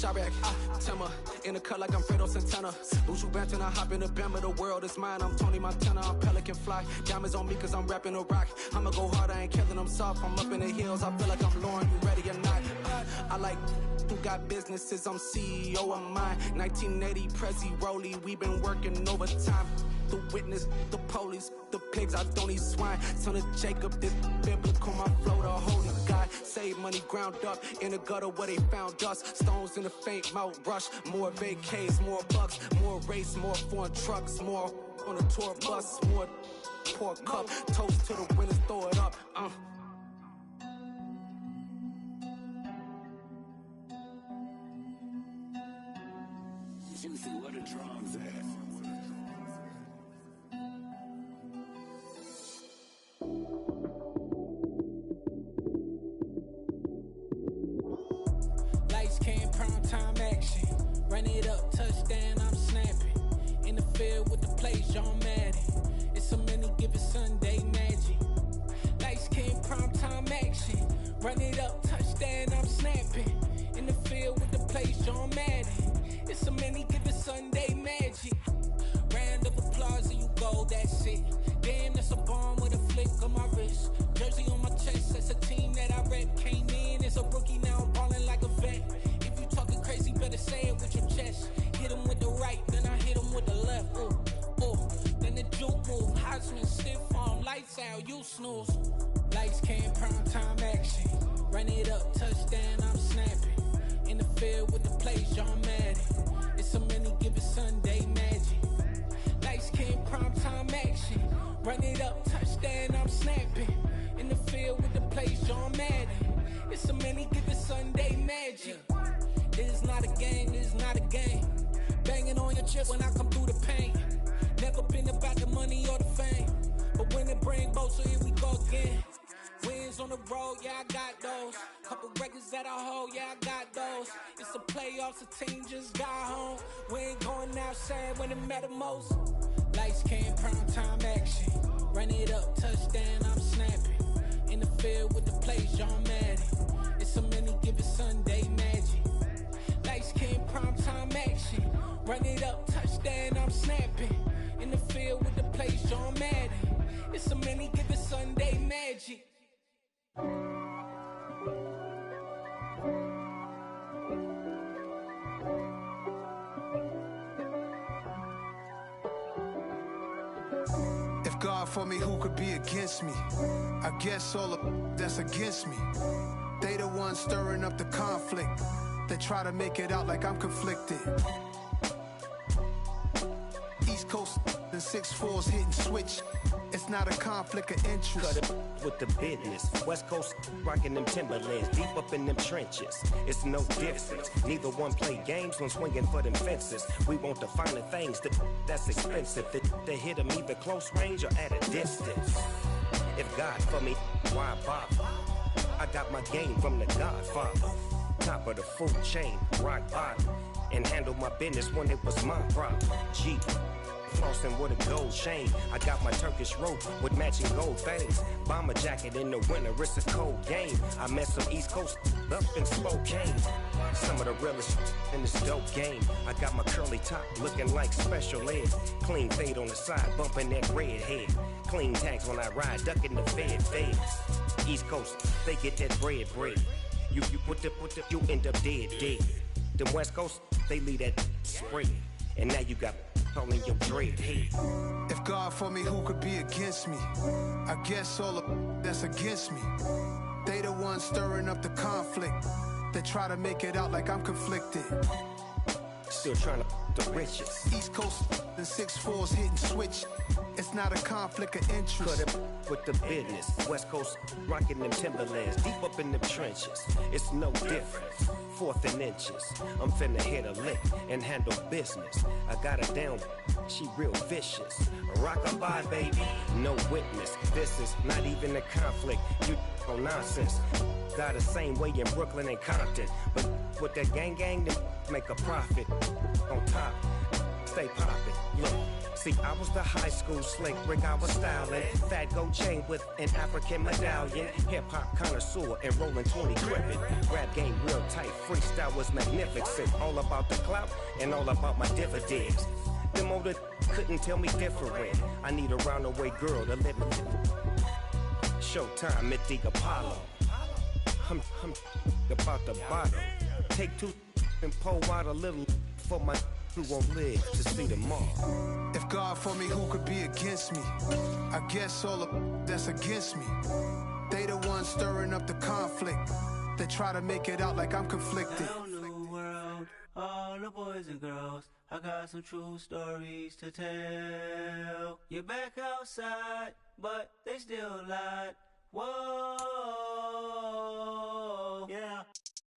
Chirac, Timmer, in the cut like I'm Fredo Santana. Buju Banton, I hop in the Bama, the world is mine. I'm Tony Montana, I'm Pelican Fly. Diamonds on me cause I'm rapping a rock. I'ma go hard, I ain't killing them soft. I'm up in the hills, I feel like I'm Lauren, you ready or not? I like who got businesses, I'm CEO of mine. 1980 Prezi Rolly, we been working overtime. The witness, the police, the pigs, I don't eat swine. Son of Jacob, this biblical, my flow, the holy God. Save money ground up in the gutter where they found us. Stones in the faint Mount Rush. More vacays, more bucks, more race, more foreign trucks, more on a tour bus, more pour cup. Toast to the winners, throw it up. Juicy, where the drums at? Lights came, prime time action. Run it up, touchdown, I'm snapping. In the field with the plays, John Madden. It's so many, give it Sunday magic. Lights came, prime time action. Run it up, touchdown, I'm snapping. In the field with the plays, John Madden. It's so many, give it Sunday magic. Round of applause and you go, that's it. Damn, that's a bomb with a flick on my wrist. Jersey on my chest, that's a team that I rep. Came in as a rookie, now I'm ballin' like a vet. If you talking crazy, better say it with your chest. Hit him with the right, then I hit him with the left. Ooh, ooh, then the juke move. Heisman stiff arm, lights out, you snooze. Lights came, prime time action. Run it up, touchdown, I'm snapping. In the field with the plays, John Madden. It's so many, give it Sunday magic. Lights came, prime time action. Run it up, touchdown, I'm snapping. In the field with the plays, John Madden. It's so many, give it Sunday magic. This is not a game, this is not a game. Banging on your chest when I come through the pain. Never been about the money or the fame, but when it bring both, so here we go again. Wins on the road, yeah, I got those. Couple records that I hold, yeah, I got those. It's the playoffs, the team just got home. We ain't going outside when it matter most. Lights came, prime time action. Run it up, touchdown, I'm snapping. In the field with the plays, John Madden. It's so many, give it Sunday magic. Lights came, prime time action. Run it up, touchdown, I'm snapping. In the field with the plays, John Madden. It's so many, give it Sunday magic. If God for me, who could be against me? I guess all of that's against me. They the ones stirring up the conflict. They try to make it out like I'm conflicted. East Coast and 6'4's hitting switch. It's not a conflict of interest. Cut it with the business. West Coast rocking them Timberlands, deep up in them trenches. It's no difference. Neither one play games when swinging for them fences. We want the finer things that's expensive. They hit them either close range or at a distance. If God for me, why bother? I got my game from the Godfather. Top of the food chain, rock bottom, and handle my business when it was my problem. G. Flossing with a gold chain. I got my Turkish rope with matching gold things. Bomber jacket in the winter, it's a cold game. I met some East Coast up in Spokane. Some of the realest in this dope game. I got my curly top looking like special ed. Clean fade on the side, bumping that red head. Clean tags when I ride, ducking the feds. East Coast, they get that bread. You you end up dead. Them West Coast, they leave that spread. And now you got all in your dread head. If God for me, who could be against me? I guess all of that's against me. They the ones stirring up the conflict. They try to make it out like I'm conflicted. Still trying to the riches. East Coast and 6'4's hitting switch. It's not a conflict of interest. Cut it with the business. West Coast rocking them Timberlands, deep up in them trenches. It's no difference. 4th and inches. I'm finna hit a lick and handle business. I got her down, she real vicious. Rockabye, baby, no witness. This is not even a conflict. You on nonsense. Got the same way in Brooklyn and Compton, but with that gang, they make a profit on top. stay poppin'. Look, see, I was the high school slick Rick, I was styling. Fat gold chain with an African medallion. Hip-hop connoisseur and rolling 20 gripping. Rap game real tight, freestyle was magnificent. All about the clout and all about my dividends. Them older couldn't tell me different. I need a roundaway girl to live with. Showtime at the Apollo. I'm about the bottom. Take two and pour out a little for my who won't live to see tomorrow. If God for me, who could be against me? I guess all the that's against me. They the ones stirring up the conflict. They try to make it out like I'm conflicted. Hello, new world, all the boys and girls. I got some true stories to tell. You're back outside, but they still lied. Whoa, yeah.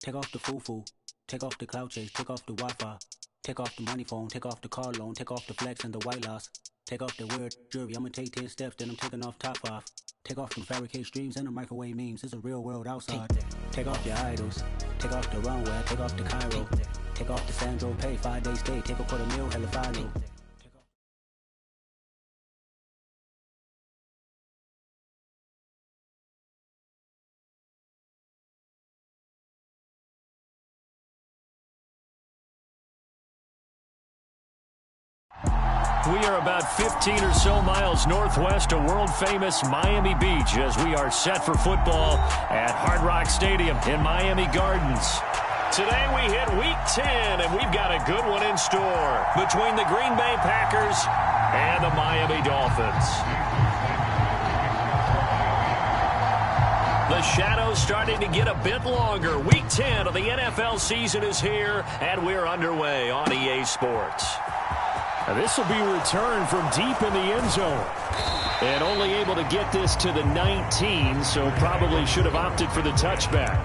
Take off the foo-foo, take off the cloud chase, take off the Wi-Fi, take off the money phone, take off the car loan, take off the flex and the white loss, take off the weird jury. I'ma take 10 steps, then I'm taking off top off. Take off the fabricated streams and the microwave memes. It's a real world outside. Take off your idols, take off the runway, take off the Cairo, take off the Sandro pay, 5-day stay, take a $250,000, hella follow. We are about 15 or so miles northwest of world-famous Miami Beach as we are set for football at Hard Rock Stadium in Miami Gardens. Today we hit Week 10, and we've got a good one in store between the Green Bay Packers and the Miami Dolphins. The shadow's starting to get a bit longer. Week 10 of the NFL season is here, and we're underway on EA Sports. Now this will be returned from deep in the end zone. And only able to get this to the 19, so probably should have opted for the touchback.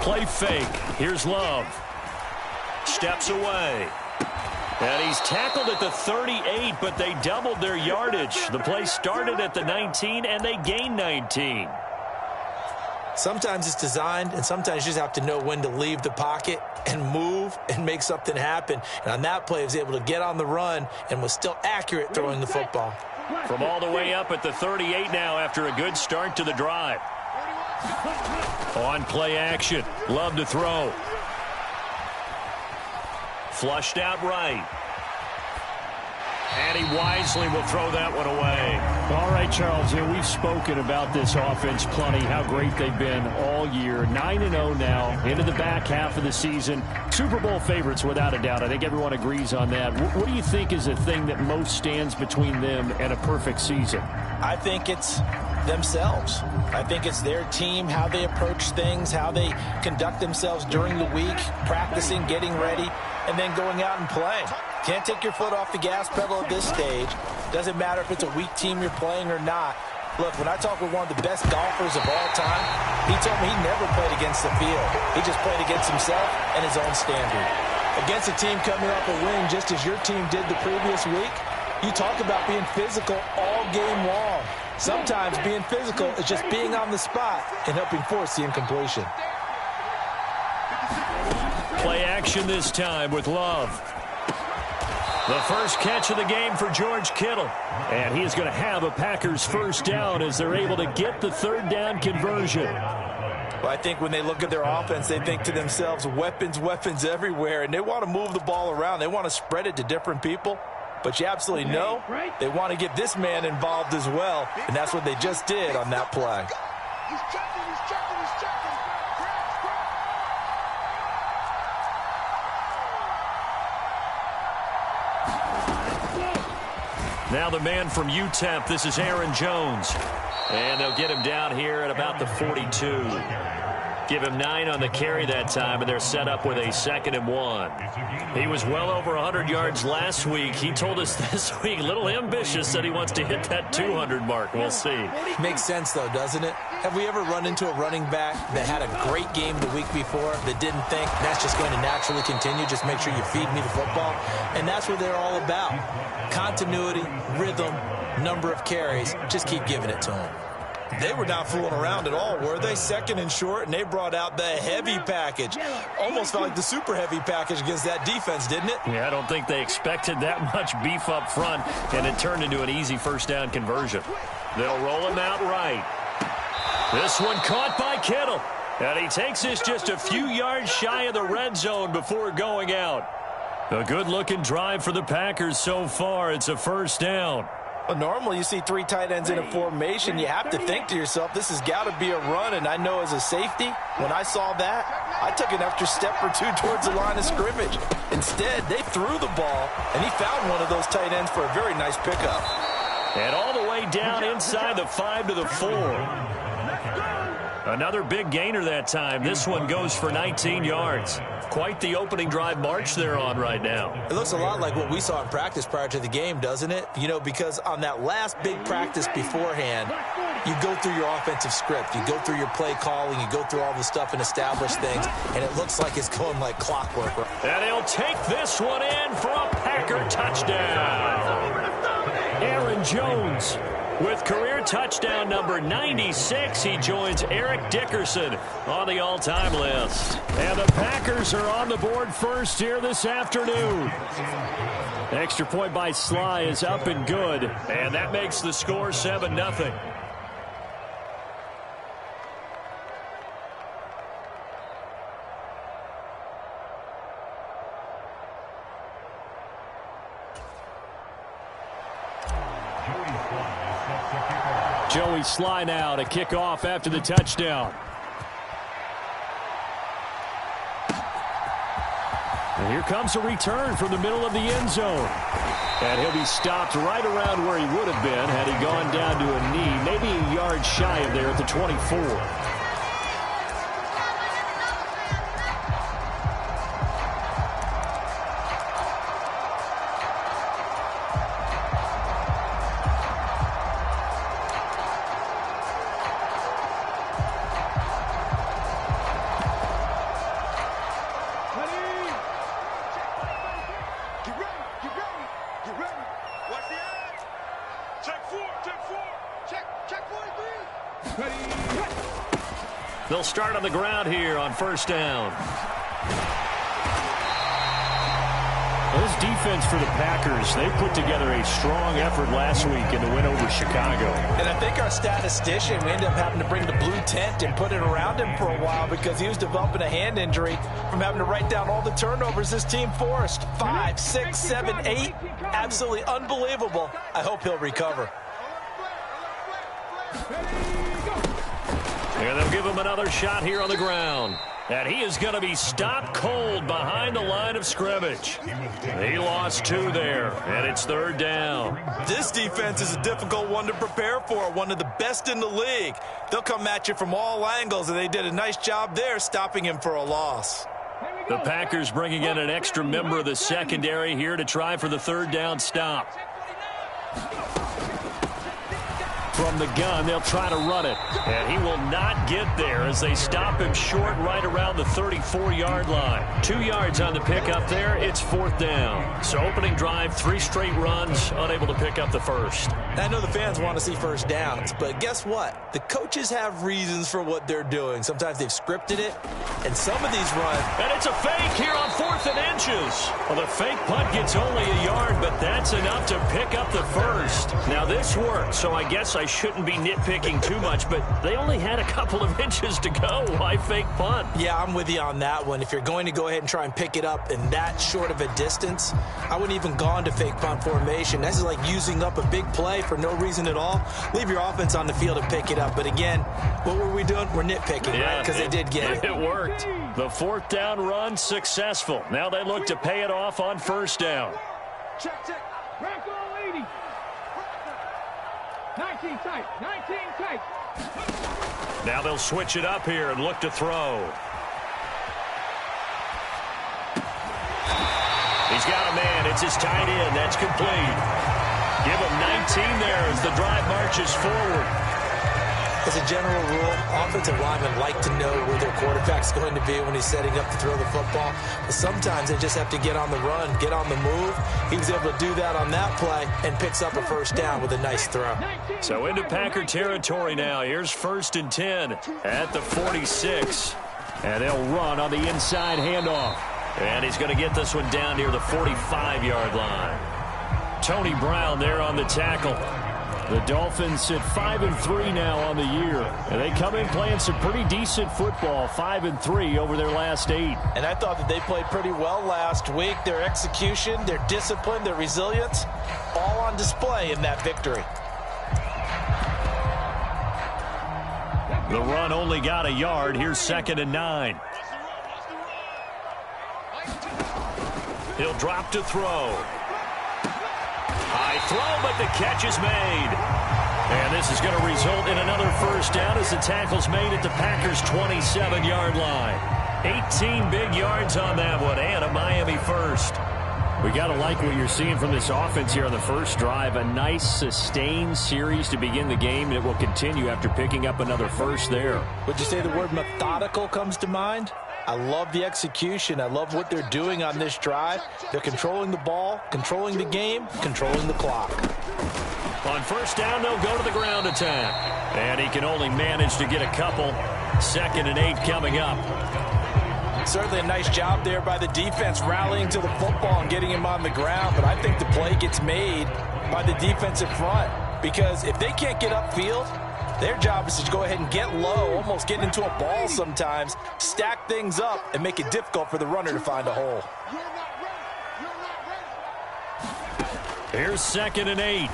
Play fake. Here's Love. Steps away. And he's tackled at the 38, but they doubled their yardage. The play started at the 19, and they gained 19. Sometimes it's designed, and sometimes you just have to know when to leave the pocket and move and make something happen. And on that play, he was able to get on the run and was still accurate throwing the football. From all the way up at the 38 now after a good start to the drive. On play action. Love to throw. Flushed out right. And he wisely will throw that one away. All right, Charles, we've spoken about this offense plenty, how great they've been all year. 9-0 now, into the back half of the season. Super Bowl favorites, without a doubt. I think everyone agrees on that. What do you think is the thing that most stands between them and a perfect season? I think it's themselves. I think it's their team, how they approach things, how they conduct themselves during the week, practicing, getting ready, and then going out and playing. Can't take your foot off the gas pedal at this stage. Doesn't matter if it's a weak team you're playing or not. Look, when I talk with one of the best golfers of all time, he told me he never played against the field. He just played against himself and his own standard. Against a team coming off a win just as your team did the previous week, you talk about being physical all game long. Sometimes being physical is just being on the spot and helping force the incompletion. Play action this time with Love. The first catch of the game for George Kittle. And he is going to have a Packers first down as they're able to get the third down conversion. Well, I think when they look at their offense, they think to themselves, weapons, weapons everywhere. And they want to move the ball around. They want to spread it to different people. But you absolutely know they want to get this man involved as well. And that's what they just did on that play. He's checking, he's checking, he's checking. Now the man from UTEP, this is Aaron Jones. And they'll get him down here at about the 42. Give him 9 on the carry that time, and they're set up with a 2nd and 1. He was well over 100 yards last week. He told us this week, a little ambitious, said he wants to hit that 200 mark. We'll see. Makes sense, though, doesn't it? Have we ever run into a running back that had a great game the week before that didn't think that's just going to naturally continue? Just make sure you feed me the football. And that's what they're all about. Continuity, rhythm, number of carries. Just keep giving it to them. They were not fooling around at all, were they? 2nd and short, and they brought out the heavy package. Almost felt like the super heavy package against that defense, didn't it? Yeah, I don't think they expected that much beef up front, and it turned into an easy 1st down conversion. They'll roll him out right. This one caught by Kittle, and he takes this just a few yards shy of the red zone before going out. A good-looking drive for the Packers so far. It's a 1st down. Well, normally you see 3 tight ends in a formation. You have to think to yourself, this has got to be a run. And I know as a safety, when I saw that, I took an extra step or 2 towards the line of scrimmage. Instead, they threw the ball, and he found one of those tight ends for a very nice pickup. And all the way down inside the 5 to the 4. Another big gainer that time. This one goes for 19 yards. Quite the opening drive march they're on right now. It looks a lot like what we saw in practice prior to the game, doesn't it? You know, because on that last big practice beforehand, you go through your offensive script. You go through your play calling. You go through all the stuff and establish things. And it looks like it's going like clockwork. And he'll take this one in for a Packer touchdown. Aaron Jones with career touchdown number 96. He joins Eric Dickerson on the all-time list. And the Packers are on the board first here this afternoon. Extra point by Sly is up and good. And that makes the score 7-0. Joey Sly now to kick off after the touchdown. And here comes a return from the middle of the end zone. And he'll be stopped right around where he would have been had he gone down to a knee, maybe a yard shy of there at the 24. They'll start on the ground here on 1st down. Well, this defense for the Packers, they put together a strong effort last week in the win over Chicago. And I think our statistician, we ended up having to bring the blue tent and put it around him for a while because he was developing a hand injury from having to write down all the turnovers this team forced. 5, 6, 7, 8. Absolutely unbelievable. I hope he'll recover. And they'll give him another shot here on the ground. And he is going to be stopped cold behind the line of scrimmage. He lost 2 there, and it's 3rd down. This defense is a difficult one to prepare for, one of the best in the league. They'll come at you from all angles, and they did a nice job there stopping him for a loss. The Packers bringing in an extra member of the secondary here to try for the 3rd down stop. From the gun, they'll try to run it. And he will not get there as they stop him short right around the 34-yard line. 2 yards on the pickup there. It's 4th down. So opening drive, 3 straight runs, unable to pick up the first. I know the fans want to see 1st downs, but guess what? The coaches have reasons for what they're doing. Sometimes they've scripted it, and some of these runs. And it's a fake here on 4th and inches. Well, the fake punt gets only a yard, but that's enough to pick up the first. Now, this worked, so I guess I shouldn't be nitpicking too much, but they only had a couple of inches to go. Why fake punt? Yeah, I'm with you on that one. If you're going to go ahead and try and pick it up in that short of a distance, I wouldn't even gone to fake punt formation. This is like using up a big play for no reason at all. Leave your offense on the field and pick it up. But again, what were we doing? We're nitpicking, right? Because they did get it. It worked. The 4th down run successful. Now they look to pay it off on 1st down. Check. Back on 80. 19 tight. 19 tight. Now they'll switch it up here and look to throw. He's got a man. It's his tight end. That's complete. Give him 19 there as the drive marches forward. As a general rule, offensive linemen like to know where their quarterback's going to be when he's setting up to throw the football. But sometimes they just have to get on the run, get on the move. He was able to do that on that play and picks up a first down with a nice throw. So into Packer territory now. Here's 1st and 10 at the 46. And they'll run on the inside handoff. And he's going to get this one down near the 45-yard line. Tony Brown there on the tackle. The Dolphins sit 5-3 now on the year. And they come in playing some pretty decent football, 5-3 over their last 8. And I thought that they played pretty well last week. Their execution, their discipline, their resilience, all on display in that victory. The run only got a yard. Here's 2nd and 9. He'll drop to throw. High throw, but the catch is made. And this is going to result in another first down as the tackle's made at the Packers' 27-yard line. 18 big yards on that one, and a Miami first. We got to like what you're seeing from this offense here on the first drive. A nice, sustained series to begin the game, and it will continue after picking up another first there. Would you say the word methodical comes to mind? I love the execution. I love what they're doing on this drive. They're controlling the ball, controlling the game, controlling the clock. On first down, they'll go to the ground attack. And he can only manage to get a couple. 2nd and 8 coming up. Certainly a nice job there by the defense rallying to the football and getting him on the ground. But I think the play gets made by the defensive front. Because if they can't get upfield, their job is to go ahead and get low, almost get into a ball sometimes, stack things up, and make it difficult for the runner to find a hole. Here's 2nd and 8.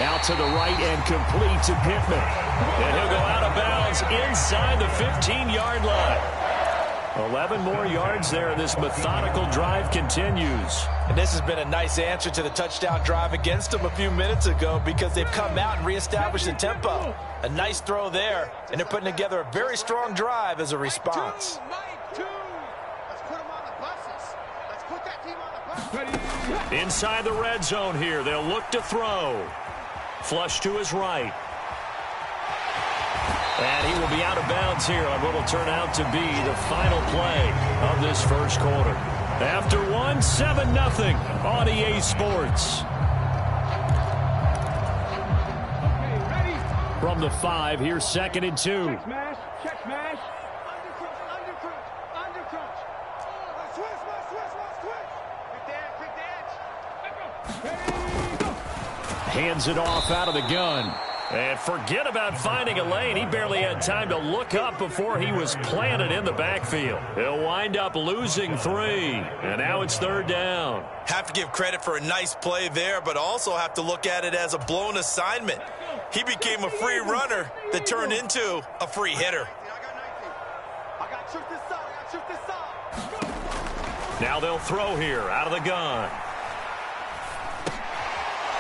Out to the right and complete to Pittman. And he'll go out of bounds inside the 15-yard line. 11 more yards there, and this methodical drive continues. And this has been a nice answer to the touchdown drive against them a few minutes ago because they've come out and reestablished the tempo. A nice throw there, and they're putting together a very strong drive as a response. Inside the red zone here, they'll look to throw. Flush to his right. And he will be out of bounds here on what will turn out to be the final play of this first quarter. After 7-0 on EA Sports. From the 5, here's 2nd and 2. Check smash. Check smash. Under crunch. Switch. Quick the edge. Hands it off out of the gun. And forget about finding a lane. He barely had time to look up before he was planted in the backfield. He'll wind up losing 3. And now it's 3rd down. Have to give credit for a nice play there, but also have to look at it as a blown assignment. He became a free runner that turned into a free hitter. Now they'll throw here out of the gun.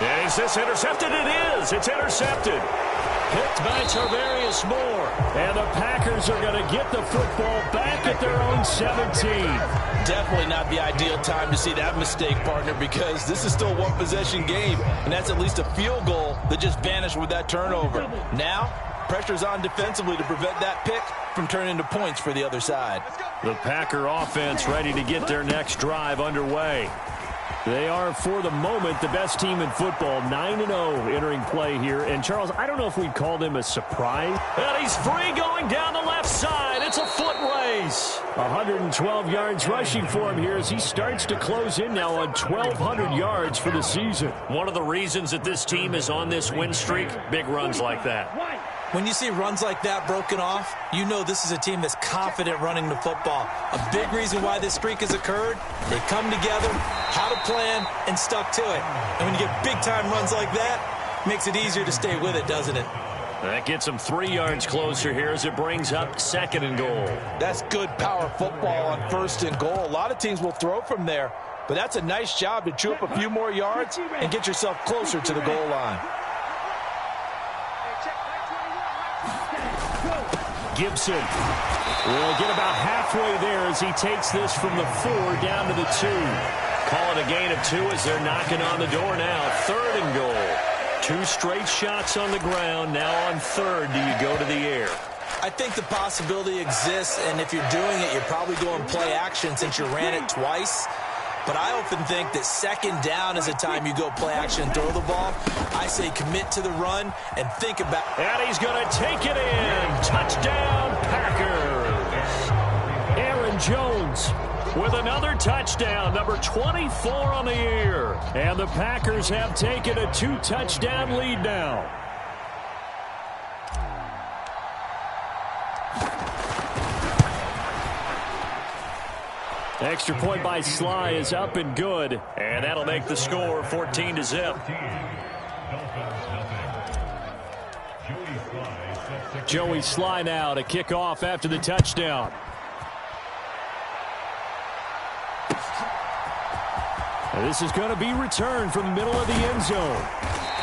And is this intercepted? It is. It's intercepted. Picked by Tarvarius Moore. And the Packers are going to get the football back at their own 17. Definitely not the ideal time to see that mistake, partner, because this is still a one-possession game, and that's at least a field goal that just vanished with that turnover. Now, pressure's on defensively to prevent that pick from turning into points for the other side. The Packer offense ready to get their next drive underway. They are, for the moment, the best team in football, 9-0 entering play here. And, Charles, I don't know if we'd call them a surprise. And he's free going down the left side. It's a foot race. 112 yards rushing for him here as he starts to close in now on 1,200 yards for the season. One of the reasons that this team is on this win streak, big runs like that. When you see runs like that broken off, you know this is a team that's confident running the football. A big reason why this streak has occurred, they come together, had a plan, and stuck to it. And when you get big-time runs like that, it makes it easier to stay with it, doesn't it? That gets them 3 yards closer here as it brings up 2nd and goal. That's good power football on 1st and goal. A lot of teams will throw from there. But that's a nice job to chew up a few more yards and get yourself closer to the goal line. Gibson will get about halfway there as he takes this from the 4 down to the 2. Call it a gain of 2 as they're knocking on the door now. 3rd and goal. 2 straight shots on the ground. Now on 3rd, do you go to the air? I think the possibility exists, and if you're doing it, you're probably doing play action since you ran it twice. But I often think that 2nd down is the time you go play action and throw the ball. I say commit to the run and think about... And he's going to take it in. Touchdown, Packers. Aaron Jones with another touchdown, number 24 on the year. And the Packers have taken a 2-touchdown lead now. Extra point by Sly is up and good, and that'll make the score 14-0. Joey Sly now to kick off after the touchdown. And this is going to be returned from the middle of the end zone.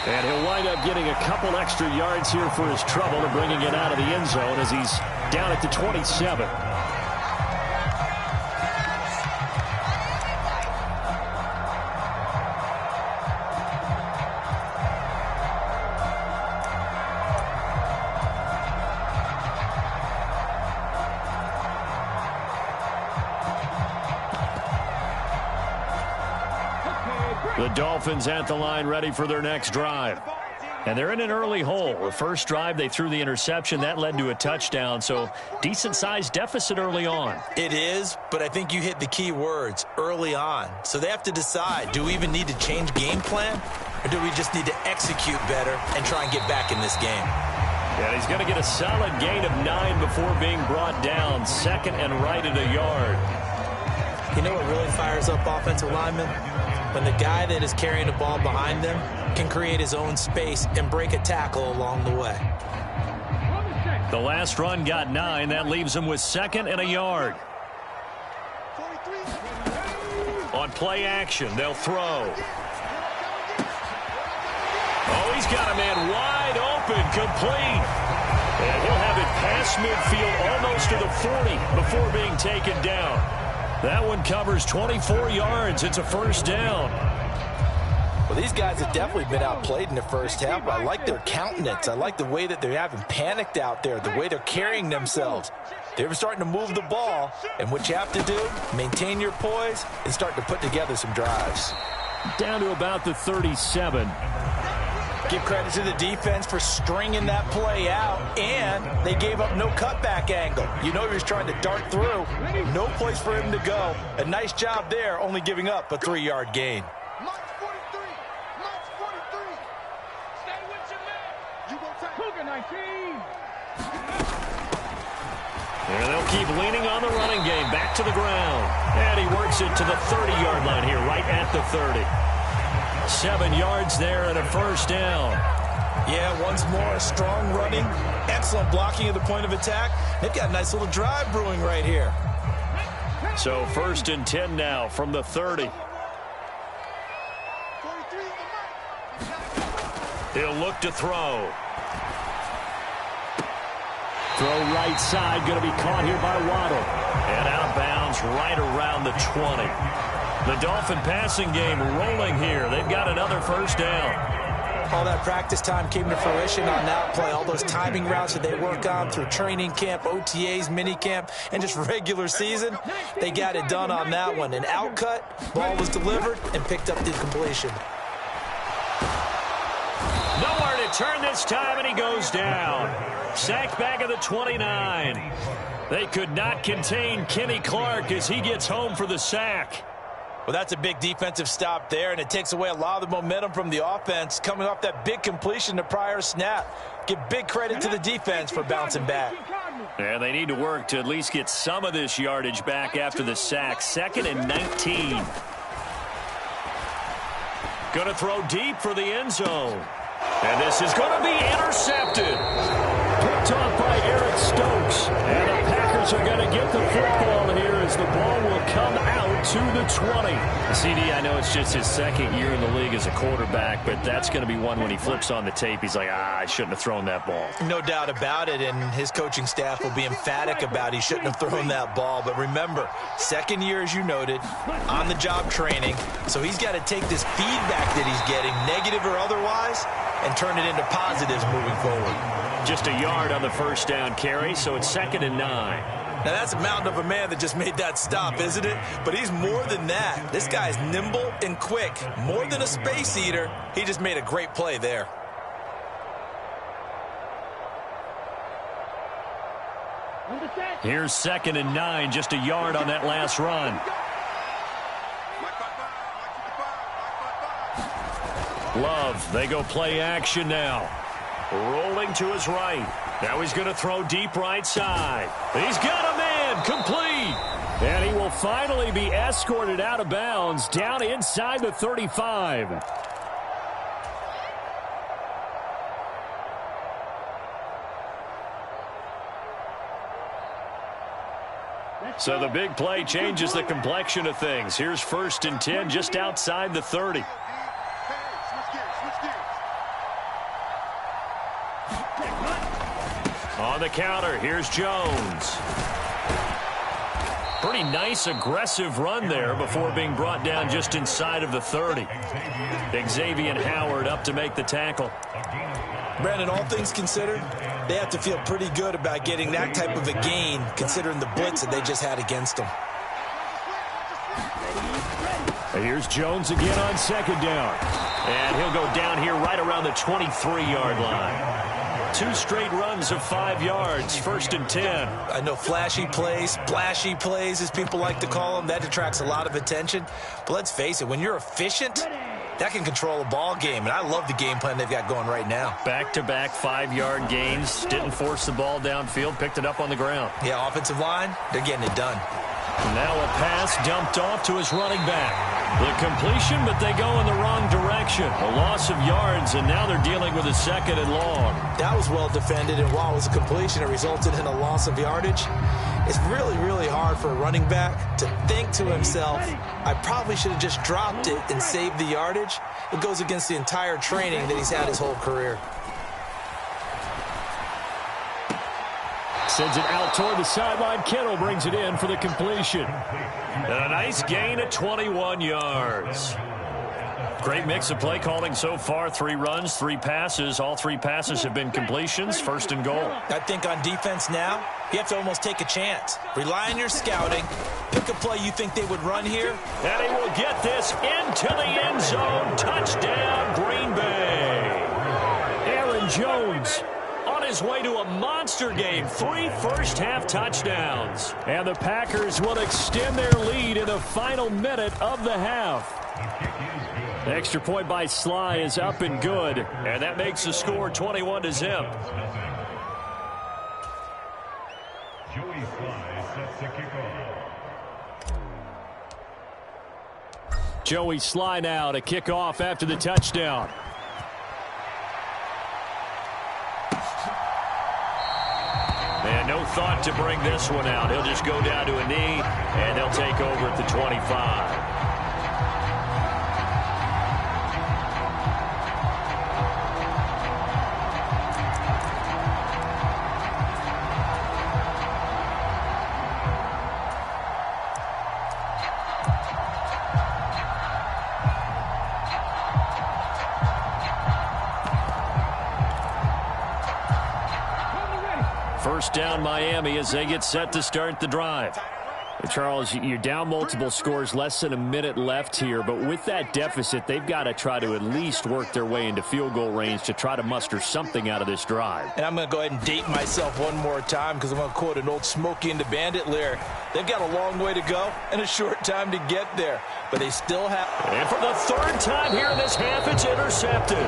And he'll wind up getting a couple extra yards here for his trouble and bringing it out of the end zone as he's down at the 27. The Dolphins at the line ready for their next drive. And they're in an early hole. The first drive, they threw the interception. That led to a touchdown, so decent-sized deficit early on. It is, but I think you hit the key words, early on. So they have to decide, do we even need to change game plan, or do we just need to execute better and try and get back in this game? And he's going to get a solid gain of 9 before being brought down. 2nd and right at a yard. You know what really fires up offensive linemen? When the guy that is carrying the ball behind them can create his own space and break a tackle along the way. The last run got 9. That leaves him with 2nd and a yard. On play action, they'll throw. Oh, he's got a man wide open, complete. And he'll have it past midfield almost to the 40 before being taken down. That one covers 24 yards. It's a first down. Well, these guys have definitely been outplayed in the first half. I like their countenance. I like the way that they haven't panicked out there, the way they're carrying themselves. They're starting to move the ball, and what you have to do, maintain your poise and start to put together some drives. Down to about the 37. Give credit to the defense for stringing that play out, and they gave up no cutback angle. You know he was trying to dart through. No place for him to go. A nice job there, only giving up a 3-yard gain. And they'll keep leaning on the running game. Back to the ground. And he works it to the 30-yard line here, right at the 30. 7 yards there and a first down. Yeah, once more, strong running, excellent blocking at the point of attack. They've got a nice little drive brewing right here. So 1st and 10 now from the 30. He'll look to throw. Throw right side, going to be caught here by Waddle. And out of bounds right around the 20. The Dolphin passing game rolling here. They've got another first down. All that practice time came to fruition on that play. All those timing routes that they work on through training camp, OTAs, minicamp, and just regular season, they got it done on that one. An outcut, ball was delivered, and picked up the completion. Nowhere to turn this time, and he goes down. Sacked back at the 29. They could not contain Kenny Clark as he gets home for the sack. Well, that's a big defensive stop there, and it takes away a lot of the momentum from the offense coming off that big completion the prior snap. Give big credit to the defense for bouncing back. And they need to work to at least get some of this yardage back after the sack. 2nd and 19. Going to throw deep for the end zone. And this is going to be intercepted. Picked off by Eric Stokes. And the Packers Packers are going to get the football here as the ball will come out to the 20. CD, I know it's just his second year in the league as a quarterback, but that's going to be one when he flips on the tape. He's like, I shouldn't have thrown that ball. No doubt about it, and his coaching staff will be emphatic about he shouldn't have thrown that ball. But remember, second year, as you noted, on-the-job training, so he's got to take this feedback that he's getting, negative or otherwise, and turn it into positives moving forward. Just a yard on the first down carry, so it's 2nd and 9. Now, that's a mountain of a man that just made that stop, isn't it? But he's more than that. This guy's nimble and quick. More than a space eater, he just made a great play there. Here's 2nd and 9, just a yard on that last run. Love, they go play action now. Rolling to his right. Now he's going to throw deep right side. He's got a man, complete. And he will finally be escorted out of bounds down inside the 35. So the big play changes the complexion of things. Here's 1st and 10 just outside the 30. On the counter, here's Jones. Pretty nice, aggressive run there before being brought down just inside of the 30. Xavier Howard up to make the tackle. Brandon, all things considered, they have to feel pretty good about getting that type of a gain, considering the blitz that they just had against them. And here's Jones again on 2nd down. And he'll go down here right around the 23-yard line. 2 straight runs of 5 yards, 1st and 10. I know flashy plays, splashy plays, as people like to call them, that attracts a lot of attention. But let's face it, when you're efficient, that can control a ball game. And I love the game plan they've got going right now. Back-to-back 5-yard gains. Didn't force the ball downfield, picked it up on the ground. Yeah, offensive line, they're getting it done. Now a pass dumped off to his running back. The completion, but they go in the wrong direction. A loss of yards, and now they're dealing with a 2nd and long. That was well defended, and while it was a completion, it resulted in a loss of yardage. It's really, really hard for a running back to think to himself, I probably should have just dropped it and saved the yardage. It goes against the entire training that he's had his whole career. Sends it out toward the sideline. Kittle brings it in for the completion. And a nice gain at 21 yards. Great mix of play calling so far. 3 runs, 3 passes. All 3 passes have been completions. 1st and goal. I think on defense now, you have to almost take a chance. Rely on your scouting. Pick a play you think they would run here. And he will get this into the end zone. Touchdown, Green Bay. Aaron Jones on his way to a monster game. 3 first-half touchdowns. And the Packers will extend their lead in the final minute of the half. The extra point by Sly is up and good. And that makes the score 21-0. Joey Sly sets the kickoff. Joey Sly now to kick off after the touchdown. And no thought to bring this one out. He'll just go down to a knee, and they'll take over at the 25. First down Miami as they get set to start the drive. Charles, you're down multiple scores, less than a minute left here, but with that deficit, they've got to try to at least work their way into field goal range to try to muster something out of this drive. And I'm going to go ahead and date myself one more time because I'm going to quote an old Smokey and the Bandit lyric. They've got a long way to go and a short time to get there, but they still have. And for the 3rd time here in this half, it's intercepted.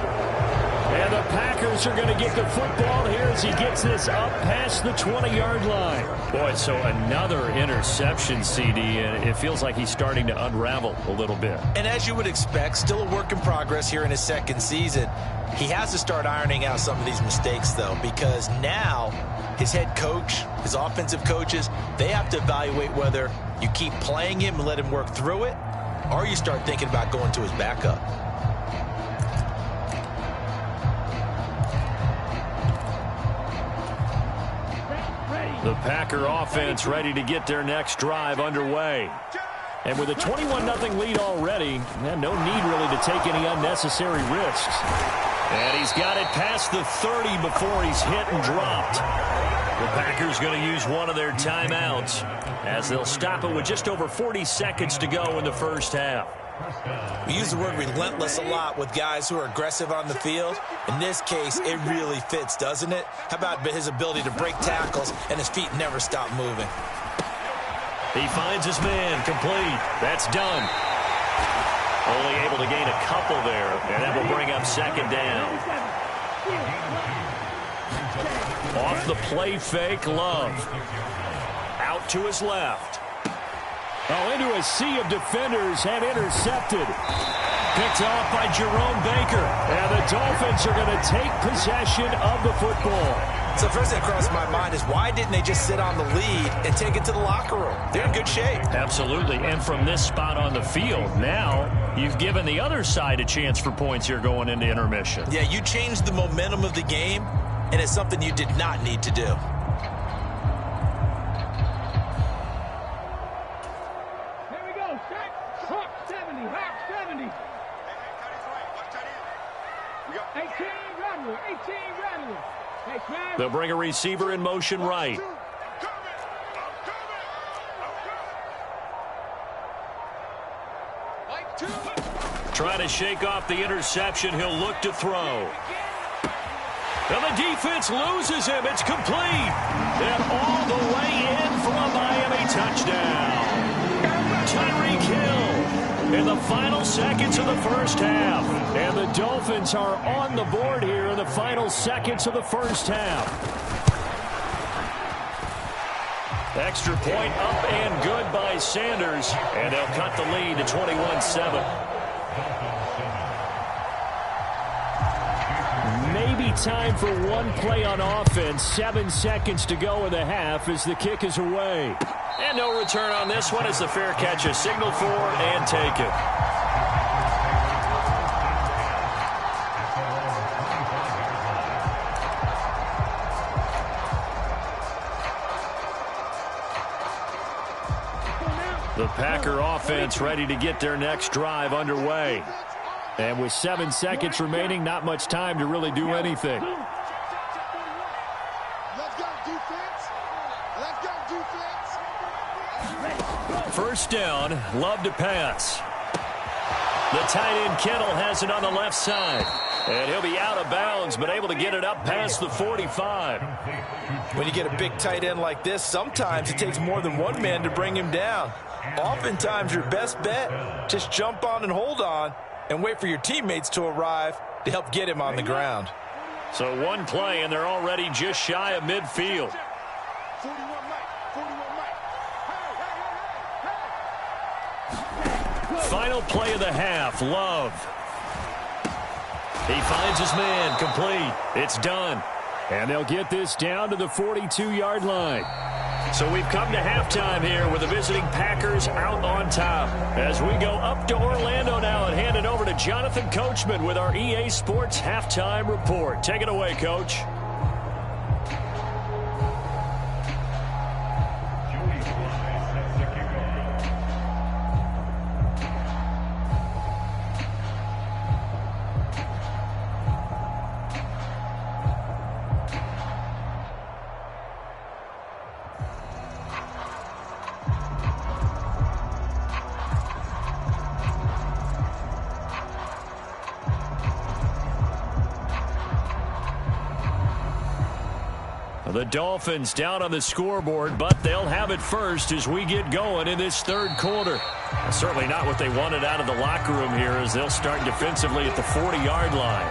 And the Packers are going to get the football here as he gets this up past the 20-yard line. Boy, so another interception. interceptions, CD, and it feels like he's starting to unravel a little bit. And as you would expect, still a work in progress here in his second season. He has to start ironing out some of these mistakes, though, because now his head coach, his offensive coaches, they have to evaluate whether you keep playing him and let him work through it, or you start thinking about going to his backup. The Packer offense ready to get their next drive underway. And with a 21-0 lead already, no need really to take any unnecessary risks. And he's got it past the 30 before he's hit and dropped. The Packers going to use one of their timeouts as they'll stop it with just over 40 seconds to go in the first half. We use the word relentless a lot with guys who are aggressive on the field. In this case, it really fits, doesn't it? How about his ability to break tackles and his feet never stop moving? He finds his man, complete. That's done. Only able to gain a couple there, and that will bring up second down. Off the play fake, Love. Out to his left. Oh, into a sea of defenders and intercepted. Picked off by Jerome Baker. And the Dolphins are going to take possession of the football. So first thing that crossed my mind is why didn't they just sit on the lead and take it to the locker room? They're in good shape. Absolutely. And from this spot on the field, now you've given the other side a chance for points here going into intermission. Yeah, you changed the momentum of the game, and it's something you did not need to do. Here we go, set. Hawk 70, Hawk 70. 18 Rattler, 18 Rattler. Hey, Smash. They'll bring a receiver in motion right. Trying to shake off the interception. He'll look to throw. And the defense loses him. It's complete. And all the way in for a Miami touchdown. Tyreek Hill in the final seconds of the first half. And the Dolphins are on the board here in the final seconds of the first half. Extra point up and good by Sanders. And they'll cut the lead to 21-7. Maybe time for one play on offense. 7 seconds to go in the half as the kick is away. And no return on this one as the fair catch is signaled for and taken. The Packer offense ready to get their next drive underway. And with 7 seconds remaining, not much time to really do anything. First down, Love to pass. The tight end Kittle has it on the left side. And he'll be out of bounds, but able to get it up past the 45. When you get a big tight end like this, sometimes it takes more than one man to bring him down. Oftentimes, your best bet, just jump on and hold on and wait for your teammates to arrive to help get him on the ground. So one play, and they're already just shy of midfield. Final play of the half, Love. He finds his man, complete. It's done. And they'll get this down to the 42-yard line. So we've come to halftime here with the visiting Packers out on top. As we go up to Orlando now and hand it over to Jonathan Coachman with our EA Sports Halftime Report. Take it away, Coach. The Dolphins down on the scoreboard, but they'll have it first as we get going in this third quarter. Certainly not what they wanted out of the locker room here as they'll start defensively at the 40-yard line.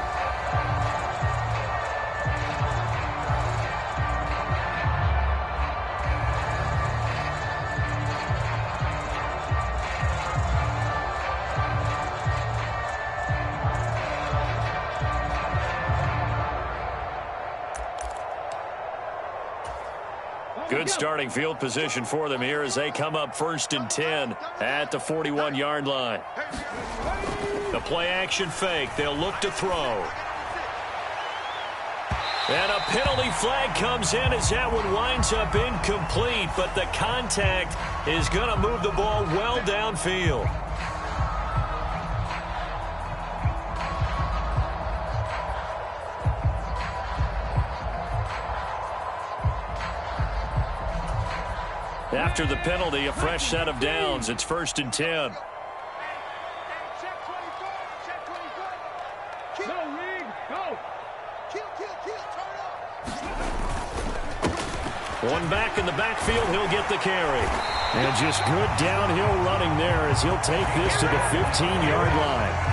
Good starting field position for them here as they come up 1st and 10 at the 41-yard line. The play-action fake. They'll look to throw. And a penalty flag comes in as that one winds up incomplete, but the contact is going to move the ball well downfield. After the penalty, a fresh set of downs. It's 1st and 10. One back in the backfield, he'll get the carry. And just good downhill running there as he'll take this to the 15-yard line.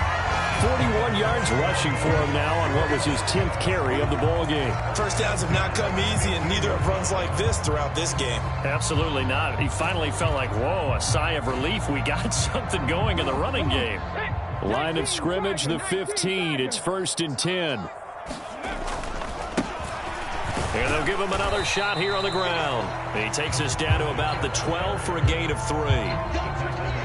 41 yards rushing for him now on what was his 10th carry of the ball game. First downs have not come easy, and neither have runs like this throughout this game. Absolutely not. He finally felt like, whoa, a sigh of relief. We got something going in the running game. Line of scrimmage, the 15. It's 1st and 10. And they'll give him another shot here on the ground. He takes us down to about the 12 for a gain of 3.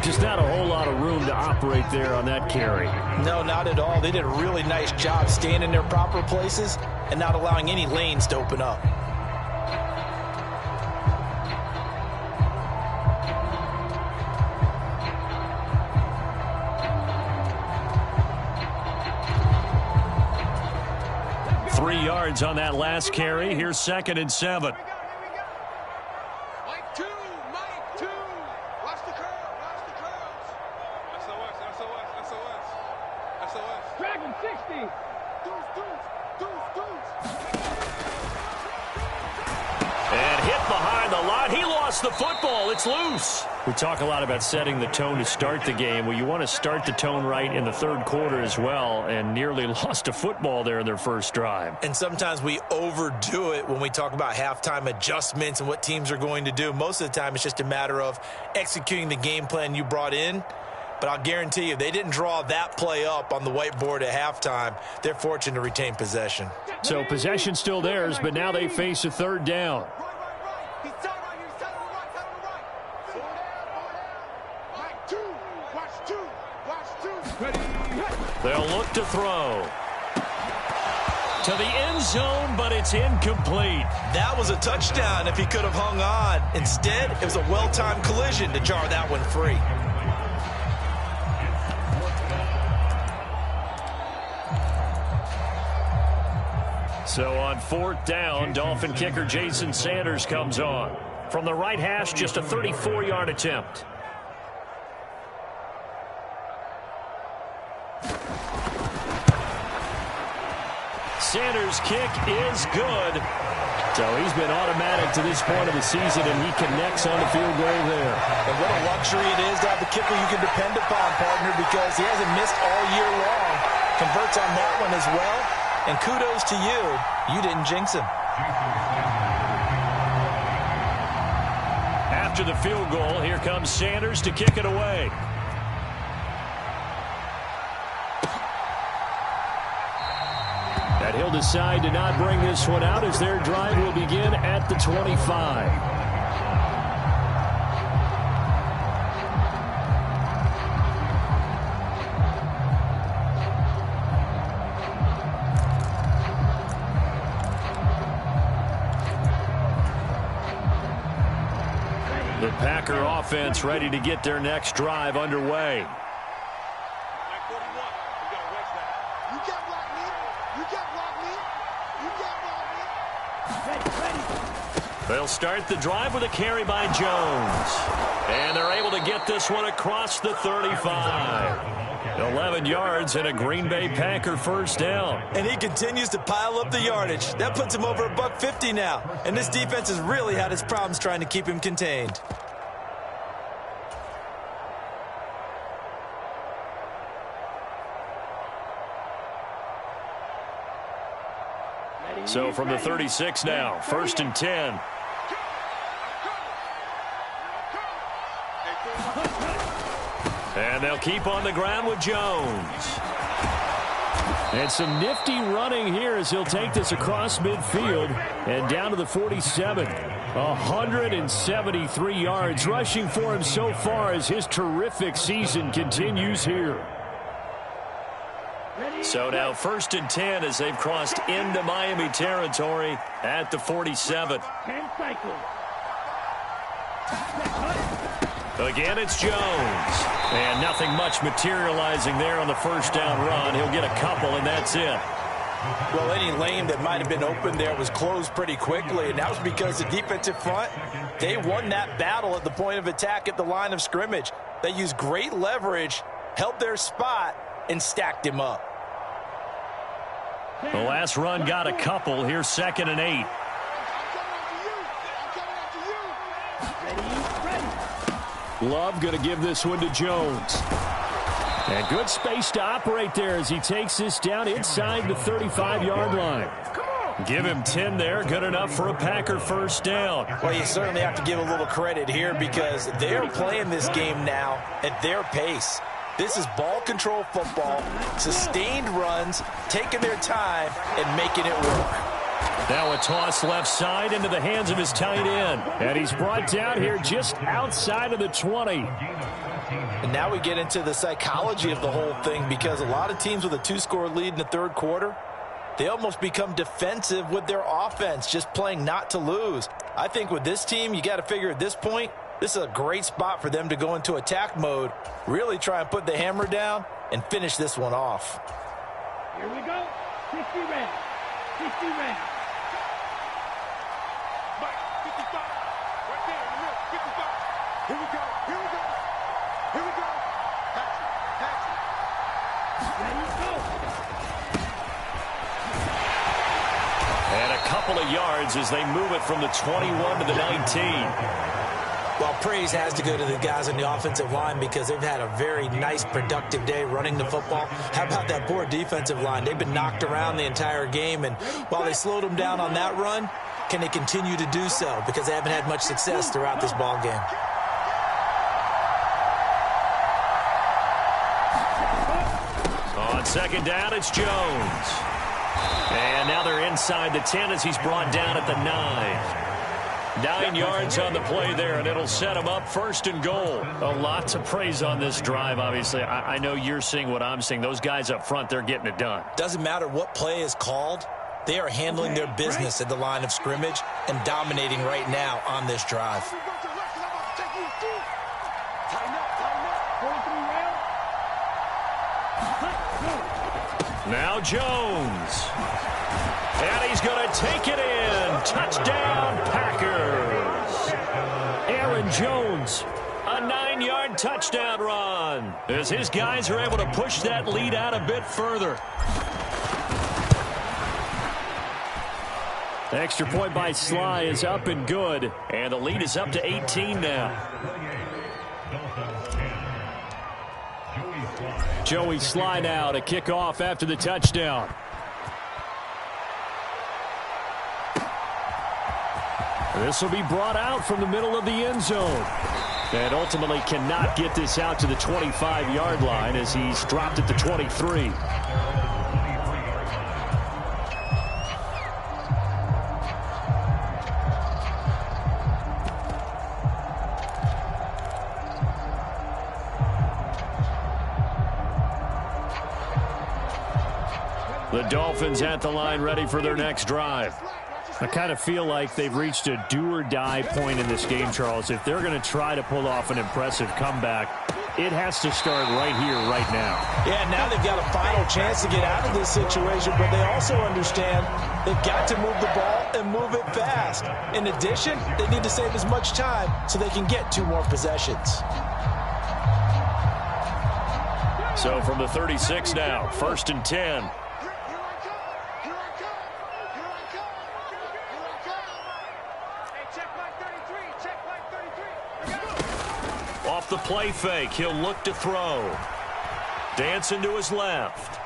Just not a whole lot of room to operate there on that carry. No, not at all. They did a really nice job staying in their proper places and not allowing any lanes to open up. On that last carry. Here's 2nd and 7. Mike 2, Mike 2. Watch the curve, watch the curves. SOS. Dragon 60. And hit behind the line. He lost the football. It's loose. We talk a lot about setting the tone to start the game. Well, you want to start the tone right in the 3rd quarter as well, and nearly lost a football there in their first drive. And sometimes we overdo it when we talk about halftime adjustments and what teams are going to do. Most of the time, it's just a matter of executing the game plan you brought in. But I'll guarantee you, they didn't draw that play up on the whiteboard at halftime. They're fortunate to retain possession. So possession still theirs, but now they face a 3rd down. They'll look to throw. To the end zone, but it's incomplete. That was a touchdown if he could have hung on. Instead, it was a well-timed collision to jar that one free. So on 4th down, Dolphin kicker Jason Sanders comes on. From the right hash, just a 34-yard attempt. Sanders' kick is good. So he's been automatic to this point of the season, and he connects on the field goal there. And what a luxury it is to have a kicker you can depend upon, partner, because he hasn't missed all year long. Converts on that one as well. And kudos to you. You didn't jinx him. After the field goal, here comes Sanders to kick it away. And he'll decide to not bring this one out as their drive will begin at the 25. The Packer offense ready to get their next drive underway. They'll start the drive with a carry by Jones. And they're able to get this one across the 35. 11 yards and a Green Bay Packer first down. And he continues to pile up the yardage. That puts him over $150 now. And this defense has really had its problems trying to keep him contained. So from the 36 now, 1st and 10. And they'll keep on the ground with Jones. And some nifty running here as he'll take this across midfield and down to the 47. 173 yards rushing for him so far as his terrific season continues here. So now 1st and 10 as they've crossed into Miami territory at the 47. 10 cycles. Again, it's Jones. And nothing much materializing there on the first down run. He'll get a couple, and that's it. Well, any lane that might have been open there was closed pretty quickly, and that was because the defensive front, they won that battle at the point of attack at the line of scrimmage. They used great leverage, held their spot, and stacked him up. The last run got a couple. Here's 2nd and 8. Love going to give this one to Jones. And good space to operate there as he takes this down inside the 35-yard line. Give him 10 there. Good enough for a Packer first down. Well, you certainly have to give a little credit here because they're playing this game now at their pace. This is ball control football, sustained runs, taking their time and making it work. Now a toss left side into the hands of his tight end. And he's brought down here just outside of the 20. And now we get into the psychology of the whole thing because a lot of teams with a 2-score lead in the third quarter, they almost become defensive with their offense, just playing not to lose. I think with this team, you got to figure at this point, this is a great spot for them to go into attack mode, really try and put the hammer down and finish this one off. Here we go. 50 rounds. 50 rounds. 55. Right there in the middle. 55. Here we go. Here we go. Here we go. Pass it. Ready, go. And a couple of yards as they move it from the 21 to the 19. Well, praise has to go to the guys on the offensive line because they've had a very nice, productive day running the football. How about that poor defensive line? They've been knocked around the entire game, and while they slowed them down on that run, can they continue to do so? Because they haven't had much success throughout this ball game. On 2nd down, it's Jones. And now they're inside the 10 as he's brought down at the 9. 9 yards on the play there, and it'll set him up 1st and goal. A lot to praise on this drive, obviously. I know you're seeing what I'm seeing. Those guys up front, they're getting it done. Doesn't matter what play is called. They are handling their business at the line of scrimmage and dominating right now on this drive. Now Jones. And he's going to take it in. Touchdown, Packers. Aaron Jones, a 9-yard touchdown run as his guys are able to push that lead out a bit further. The extra point by Sly is up and good. And the lead is up to 18 now. Joey Sly now to kick off after the touchdown. This will be brought out from the middle of the end zone. And ultimately cannot get this out to the 25-yard line as he's dropped at the 23. The Dolphins at the line ready for their next drive. I kind of feel like they've reached a do-or-die point in this game, Charles. If they're going to try to pull off an impressive comeback, it has to start right here, right now. Yeah, now they've got a final chance to get out of this situation, but they also understand they've got to move the ball and move it fast. In addition, they need to save as much time so they can get 2 more possessions. So from the 36 now, 1st and 10. Off the play fake, he'll look to throw. Dancing to his left.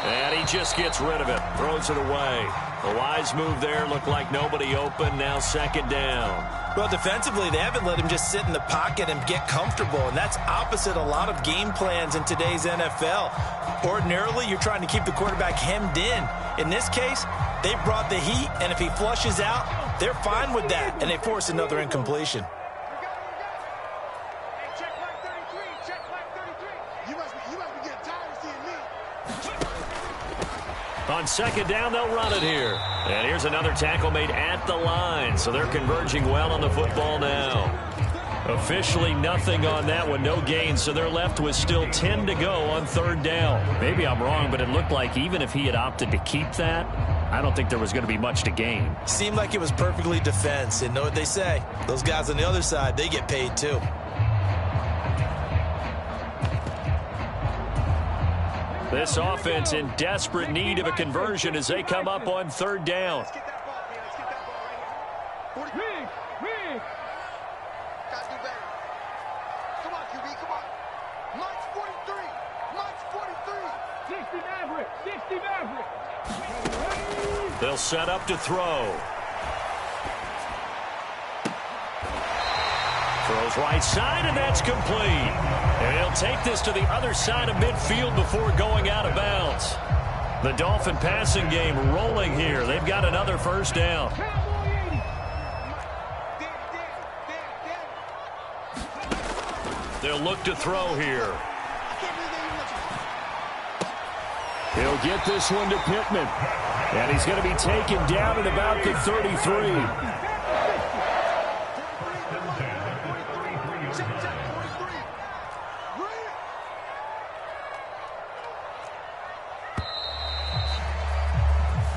And he just gets rid of it, throws it away. A wise move there, looked like nobody open, now 2nd down. Well, defensively, they haven't let him just sit in the pocket and get comfortable, and that's opposite a lot of game plans in today's NFL. Ordinarily, you're trying to keep the quarterback hemmed in. In this case, they brought the heat, and if he flushes out, they're fine with that, and they force another incompletion. On second down, they'll run it here. And here's another tackle made at the line, so they're converging well on the football now. Officially nothing on that one, no gain, so they're left with still 10 to go on third down. Maybe I'm wrong, but it looked like even if he had opted to keep that, I don't think there was going to be much to gain. Seemed like it was perfectly defense, and know what they say. Those guys on the other side, they get paid too. This offense in desperate need of a conversion as they come up on third down. They'll set up to throw. Throws right side, and that's complete. And he'll take this to the other side of midfield before going out of bounds. The Dolphin passing game rolling here. They've got another first down. They'll look to throw here. He'll get this one to Pittman. And he's going to be taken down at about the 33.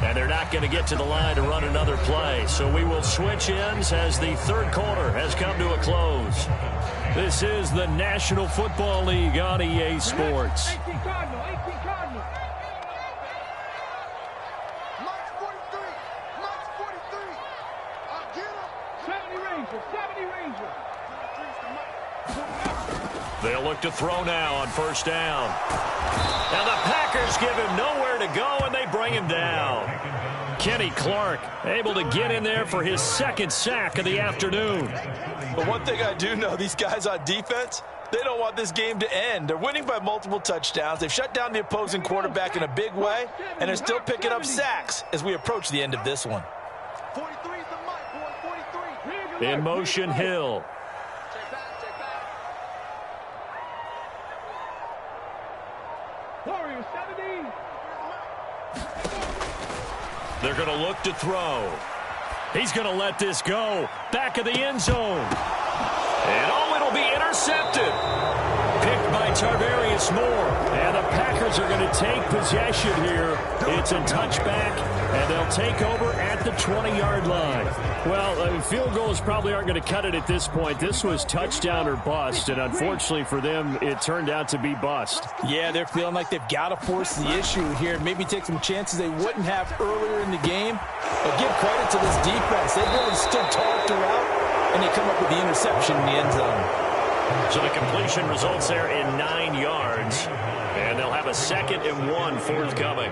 And they're not going to get to the line to run another play. So we will switch ends as the third quarter has come to a close. This is the National Football League on EA Sports. They'll look to throw now on first down. And the Packers give him nowhere to go, and they bring him down. Kenny Clark able to get in there for his second sack of the afternoon. But one thing I do know, these guys on defense, they don't want this game to end. They're winning by multiple touchdowns. They've shut down the opposing quarterback in a big way, and they're still picking up sacks as we approach the end of this one. In motion, Hill. They're going to look to throw. He's going to let this go. Back of the end zone. And oh, it'll be intercepted. Picked by Tarvarius Moore. And the Packers are going to take possession here. It's a touchback, and they'll take over at the 20-yard line. Well, field goals probably aren't going to cut it at this point. This was touchdown or bust, and unfortunately for them, it turned out to be bust. Yeah, they're feeling like they've got to force the issue here and maybe take some chances they wouldn't have earlier in the game. But give credit to this defense. They've really stood tall throughout, and they come up with the interception in the end zone. So the completion results there in 9 yards, and they'll have a 2nd and 1 forthcoming.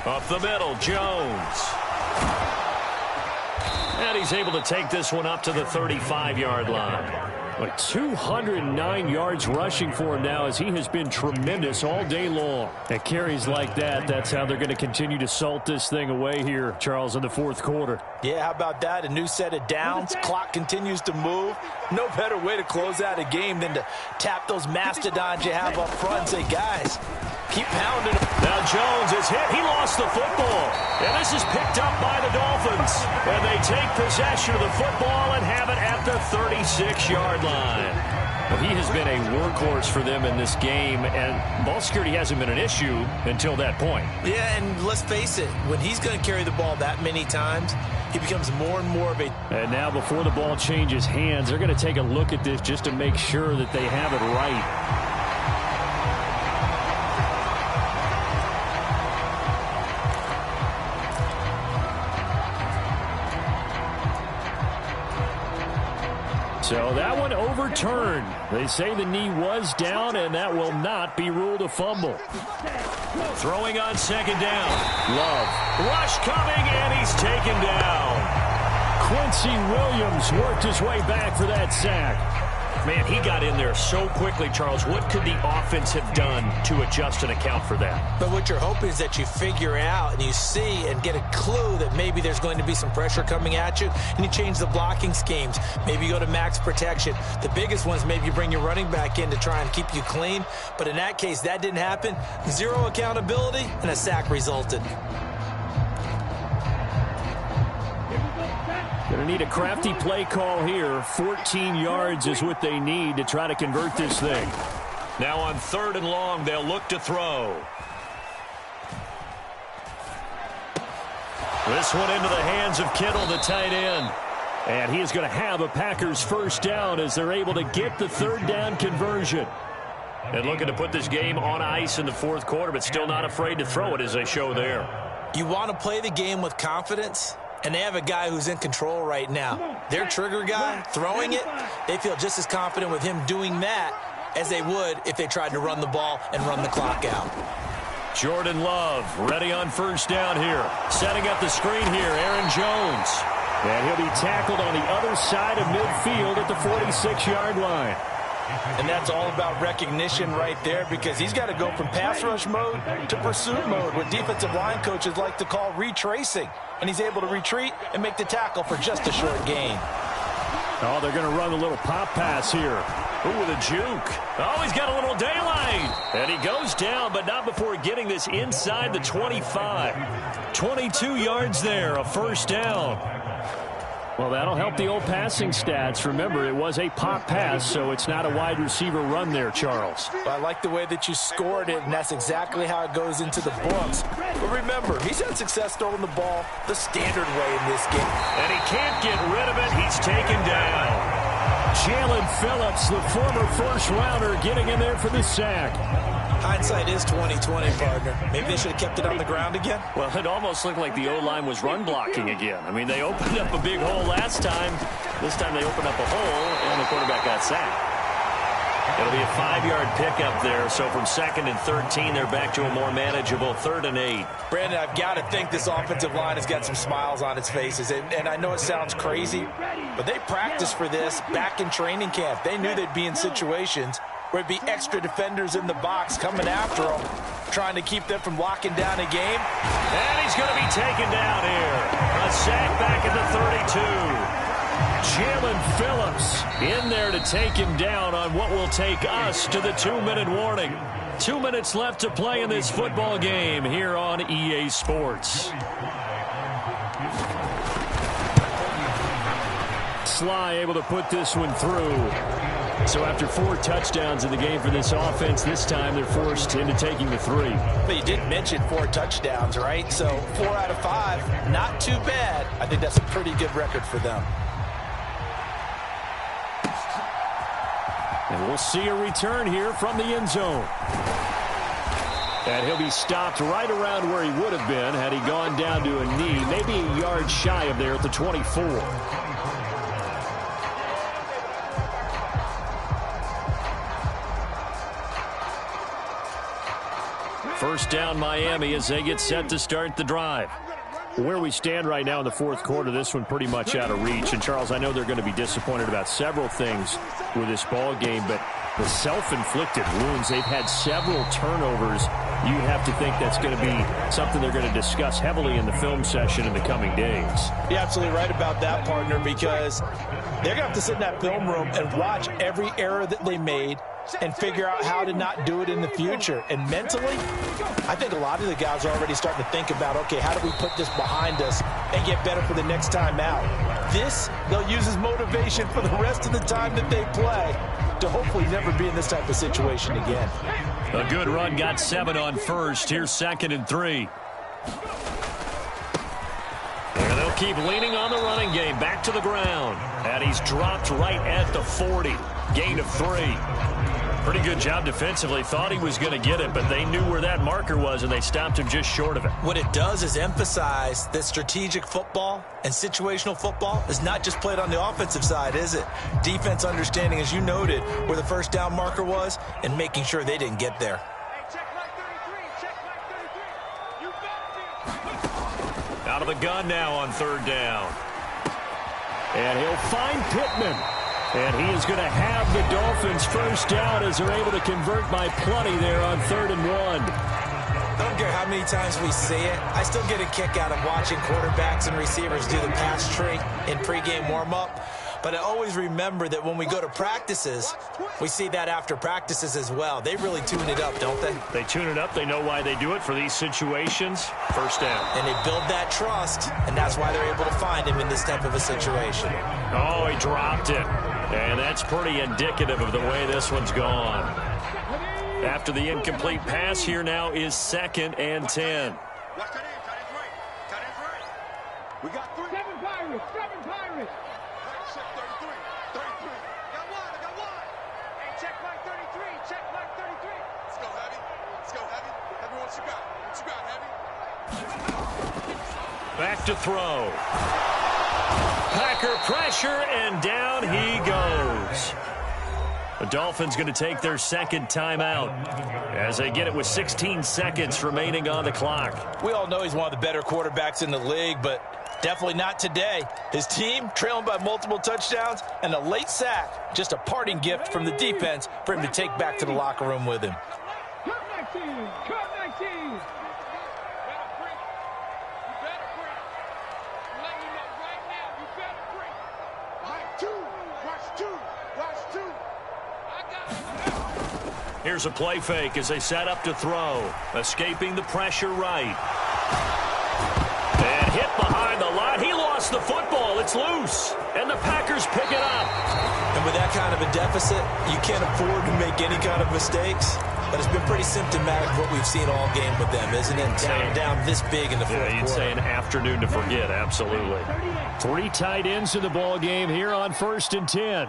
Up the middle, Jones. And he's able to take this one up to the 35-yard line. Like 209 yards rushing for him now as he has been tremendous all day long. At carries like that, that's how they're going to continue to salt this thing away here, Charles, in the fourth quarter. Yeah, how about that? A new set of downs. Clock continues to move. No better way to close out a game than to tap those mastodons you have up front and say, guys, keep pounding them. Now Jones is hit. He lost the football. And this is picked up by the Dolphins. And they take possession of the football and have it at the 36-yard line. Well, he has been a workhorse for them in this game, and ball security hasn't been an issue until that point. Yeah, and let's face it, when he's going to carry the ball that many times, he becomes more and more of a... And now before the ball changes hands, they're going to take a look at this just to make sure that they have it right. So that one overturned. They say the knee was down, and that will not be ruled a fumble. Throwing on second down. Love. Rush coming, and he's taken down. Quincy Williams worked his way back for that sack. Man, he got in there so quickly, Charles. What could the offense have done to adjust and account for that? But what you're hoping is that you figure out and you see and get a clue that maybe there's going to be some pressure coming at you, and you change the blocking schemes. Maybe you go to max protection. The biggest one is maybe you bring your running back in to try and keep you clean. But in that case, that didn't happen. Zero accountability, and a sack resulted. Going to need a crafty play call here. 14 yards is what they need to try to convert this thing. Now on 3rd and long, they'll look to throw. This one into the hands of Kittle, the tight end. And he is going to have a Packers first down as they're able to get the 3rd down conversion. And looking to put this game on ice in the 4th quarter, but still not afraid to throw it as they show there. You want to play the game with confidence? And they have a guy who's in control right now. Their trigger guy, throwing it, they feel just as confident with him doing that as they would if they tried to run the ball and run the clock out. Jordan Love ready on first down here. Setting up the screen here, Aaron Jones. And he'll be tackled on the other side of midfield at the 46-yard line. And that's all about recognition right there, because he's got to go from pass rush mode to pursuit mode, what defensive line coaches like to call retracing. And he's able to retreat and make the tackle for just a short gain. Oh, they're going to run a little pop pass here. Ooh, with a juke. Oh, he's got a little daylight. And he goes down, but not before getting this inside the 25. 22 yards there, a first down. Well, that'll help the old passing stats. Remember, it was a pop pass, so it's not a wide receiver run there, Charles. I like the way that you scored it, and that's exactly how it goes into the books. But remember, he's had success throwing the ball the standard way in this game. And he can't get rid of it. He's taken down. Jalen Phillips, the former first-rounder, getting in there for the sack. Hindsight is 20/20, partner. Maybe they should have kept it on the ground again. Well, it almost looked like the O-line was run blocking again. I mean, they opened up a big hole last time. This time they opened up a hole, and the quarterback got sacked. It'll be a 5-yard pickup there. So from 2nd and 13, they're back to a more manageable 3rd and 8. Brandon, I've got to think this offensive line has got some smiles on its faces. And I know it sounds crazy, but they practiced for this back in training camp. They knew they'd be in situations where it'd be extra defenders in the box coming after them, trying to keep them from locking down a game. And he's going to be taken down here. A sack back at the 32. Jalen Phillips in there to take him down on what will take us to the 2-minute warning. 2 minutes left to play in this football game here on EA Sports. Sly able to put this one through. So after 4 touchdowns in the game for this offense, this time they're forced into taking the 3. But you did mention 4 touchdowns, right? So 4 out of 5, not too bad. I think that's a pretty good record for them. And we'll see a return here from the end zone. And he'll be stopped right around where he would have been had he gone down to a knee, maybe a yard shy of there at the 24. First down Miami as they get set to start the drive. Where we stand right now in the 4th quarter, this one pretty much out of reach. And, Charles, I know they're going to be disappointed about several things with this ball game, but the self-inflicted wounds, they've had several turnovers. You have to think that's going to be something they're going to discuss heavily in the film session in the coming days. You're absolutely right about that, partner, because they're going to have to sit in that film room and watch every error that they made and figure out how to not do it in the future. And mentally, I think a lot of the guys are already starting to think about, okay, how do we put this behind us and get better for the next time out? This, they'll use as motivation for the rest of the time that they play to hopefully never be in this type of situation again. A good run, got 7 on first. Here's 2nd and 3. And they'll keep leaning on the running game. Back to the ground. And he's dropped right at the 40. Gain of 3. Pretty good job defensively. Thought he was going to get it, but they knew where that marker was, and they stopped him just short of it. What it does is emphasize that strategic football and situational football is not just played on the offensive side, is it? Defense understanding, as you noted, where the first down marker was and making sure they didn't get there. Out of the gun now on 3rd down. And he'll find Pittman. And he is going to have the Dolphins first down as they're able to convert by plenty there on 3rd and 1. I don't care how many times we see it. I still get a kick out of watching quarterbacks and receivers do the pass tree in pregame warm-up. But I always remember that when we go to practices, we see that after practices as well. They really tune it up, don't they? They tune it up. They know why they do it for these situations. First down. And they build that trust, and that's why they're able to find him in this type of a situation. Oh, he dropped it. And that's pretty indicative of the way this one's gone. After the incomplete pass, here now is 2nd and 10. We got 3. 7 Pirates. 7 Pirates. 33. 33. Got one. Hey, check Mike 33. Check Mike 33. Let's go, Heavy. Heavy, what you got? Heavy? Back to throw. Packer pressure, and down he goes. The Dolphins going to take their 2nd timeout as they get it with 16 seconds remaining on the clock. We all know he's one of the better quarterbacks in the league, but definitely not today. His team trailing by multiple touchdowns and a late sack. Just a parting gift from the defense for him to take back to the locker room with him. Come 19. Come 19. Here's a play fake as they set up to throw. Escaping the pressure right. And hit behind the line. He lost the football. It's loose. And the Packers pick it up. And with that kind of a deficit, you can't afford to make any kind of mistakes. But it's been pretty symptomatic of what we've seen all game with them, isn't it? Down this big in the fourth quarter. You'd say an afternoon to forget, absolutely. 3 tight ends in the ball game here on 1st and 10.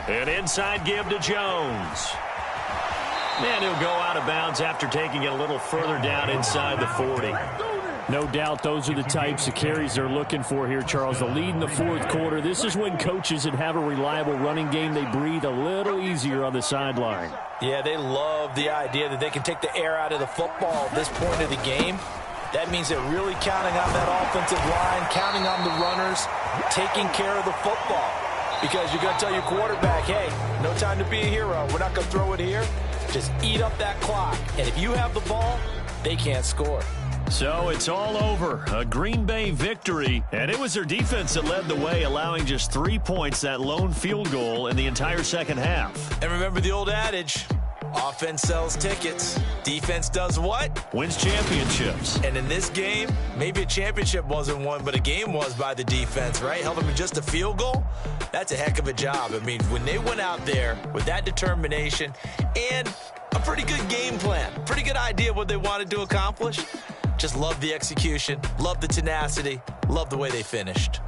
An inside give to Jones. And he'll go out of bounds after taking it a little further down inside the 40. No doubt those are the types of carries they're looking for here, Charles. The lead in the 4th quarter. This is when coaches that have a reliable running game, they breathe a little easier on the sideline. Yeah, they love the idea that they can take the air out of the football at this point of the game. That means they're really counting on that offensive line, counting on the runners, taking care of the football. Because you're going to tell your quarterback, hey, no time to be a hero. We're not going to throw it here. Just eat up that clock. And if you have the ball, they can't score. So it's all over. A Green Bay victory. And it was their defense that led the way, allowing just 3 points, that lone field goal in the entire second half. And remember the old adage, offense sells tickets. Defense does what? Wins championships. And in this game, maybe a championship wasn't won, but a game was by the defense, right? Held them to just a field goal. That's a heck of a job. I mean, when they went out there with that determination and a pretty good game plan, pretty good idea of what they wanted to accomplish, just love the execution, love the tenacity, love the way they finished.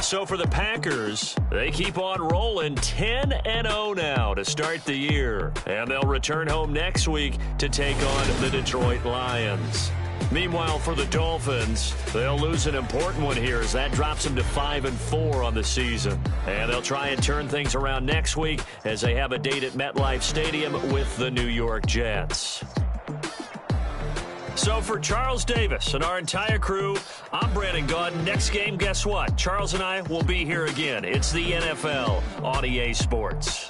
So for the Packers, they keep on rolling 10-0 now to start the year. And they'll return home next week to take on the Detroit Lions. Meanwhile, for the Dolphins, they'll lose an important one here as that drops them to 5-4 on the season. And they'll try and turn things around next week as they have a date at MetLife Stadium with the New York Jets. So for Charles Davis and our entire crew, I'm Brandon Gaudin. Next game, guess what? Charles and I will be here again. It's the NFL on EA Sports.